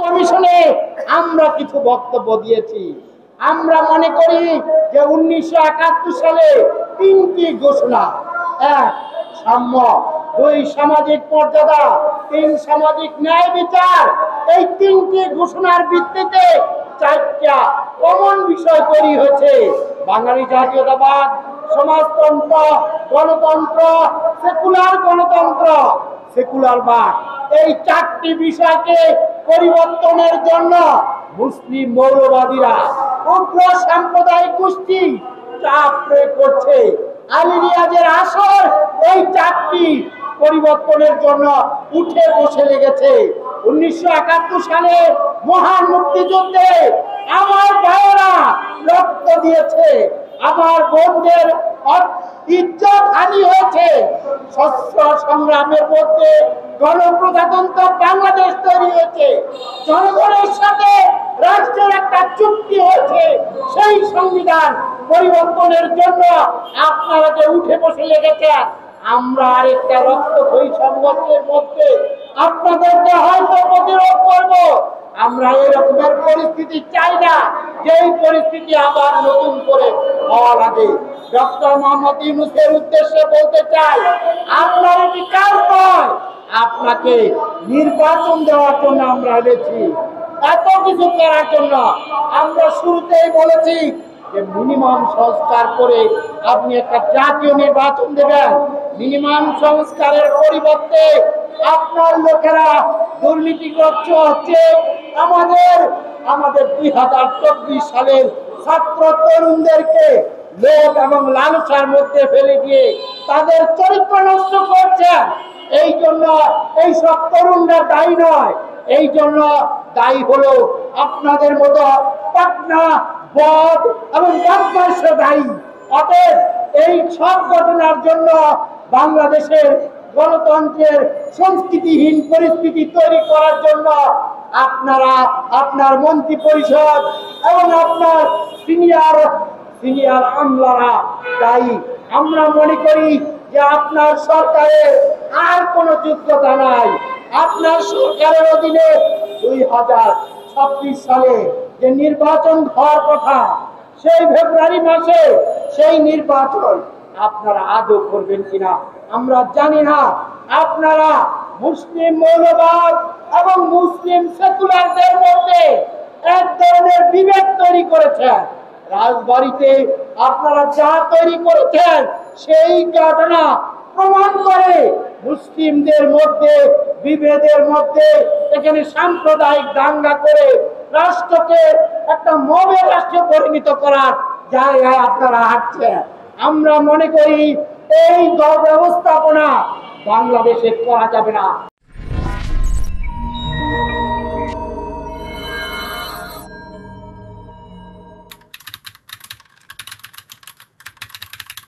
কমিশনে আমরা কিছু বক্তব্য দিয়েছি। আমরা মনে করি যে 1971 সালে 3টি ঘোষণা, 1 সাম্য, 2 সামাজিক মর্যাদা, 3 সামাজিক ন্যায় বিচার, এই 3টি ঘোষণার ভিত্তিতে 4টা কমন বিষয় তৈরি হয়েছে: বাঙালি জাতীয়তাবাদ, সমাজতন্ত্র, গণতন্ত্র, সেকুলার গণতন্ত্র, সেকুলারবাদ। এই 4টি বিষয়কে পরিবর্তনের জন্য মুসলিম মৌলবাদীরা, উগ্র সাম্প্রদায়িক গোষ্ঠী চাপ প্রয়োগ করছে। আলী রিয়াজের আসর এই 4টি পরিবর্তনের জন্য উঠে বসে লেগেছে। 1971 সালে মহান মুক্তিযুদ্ধে আমার ভাইয়েরা রক্ত দিয়েছে, আমার বোনদের ইজ্জত হানি হয়েছে। সশস্ত্র সংগ্রামের মধ্যে গণপ্রজাতন্ত্র বাংলাদেশ তৈরি হয়েছে, জনগণের সাথে রাষ্ট্রের একটা চুক্তি হয়েছে। সেই সংবিধান পরিবর্তনের জন্য আপনারা যে উঠে বসে লেগেছেন, আমরা আরেকটা রক্তক্ষয়ী সংঘর্ষের মধ্যে আপনাদেরকে হয়তো প্রতিরোধ করব। আমরা এরকমের পরিস্থিতি চাই না, যেই পরিস্থিতি আবার নতুন করে হওয়া লাগে। ডক্টর মোহাম্মদ ইউনূসের উদ্দেশ্যে বলতে চাই, আপনার এটি কাজ নয়, আপনাকে নির্বাচন দেওয়ার জন্য আমরা এনেছি, এত কিছু করার জন্য। আমরা শুরুতেই বলেছি যে মিনিমাম সংস্কার করে আপনি একটা জাতীয় নির্বাচন দেবেন। মিনিমাম সংস্কারের পরিবর্তে আপনার লোকেরা দুর্নীতিগ্রস্ত হচ্ছে। আমাদের 2024 সালের ছাত্র তরুণদেরকে লোভ এবং লালসার মধ্যে ফেলে দিয়ে তাদের চরিত্র নষ্ট করছেন। এই জন্য এই সব তরুণরা দায়ী নয়, এই জন্য দায়ী হলো আপনাদের মতো পাটনা বদ এবং বদমাইশ দায়ী। অতএব এই সব ঘটনার জন্য বাংলাদেশের গণতন্ত্রের সংস্কৃতিহীন পরিস্থিতি তৈরি করার জন্য আপনারা, আপনার মন্ত্রী পরিষদ এবং আপনার সিনিয়র আমলারা দায়ী। আমরা মনে করি যে আপনার সরকারের আর কোনো যোগ্যতা নাই। আপনার সরকারের অধীনে 2026 সালে যে নির্বাচন হওয়ার কথা, সেই ফেব্রুয়ারি মাসে সেই নির্বাচন আপনারা আদৌ করবেন কিনা আমরা জানি না। আপনারা মুসলিম মৌলবাদ এবং মুসলিম সেকুলারদের মধ্যে এক ধরনের বিভেদ তৈরি করেছেন। রাজবাড়িতে আপনারা যা তৈরি করেছেন, সেই ঘটনা প্রমাণ করে মুসলিমদের মধ্যে বিভেদের মধ্যে এখানে সাম্প্রদায়িক দাঙ্গা করে রাষ্ট্রকে একটা মবের রাষ্ট্রে পরিণত করার জায়গায় আপনারা হাঁটছেন। আমরা মনে করি এই ব্যবস্থাপনা বাংলাদেশে করা যাবে না।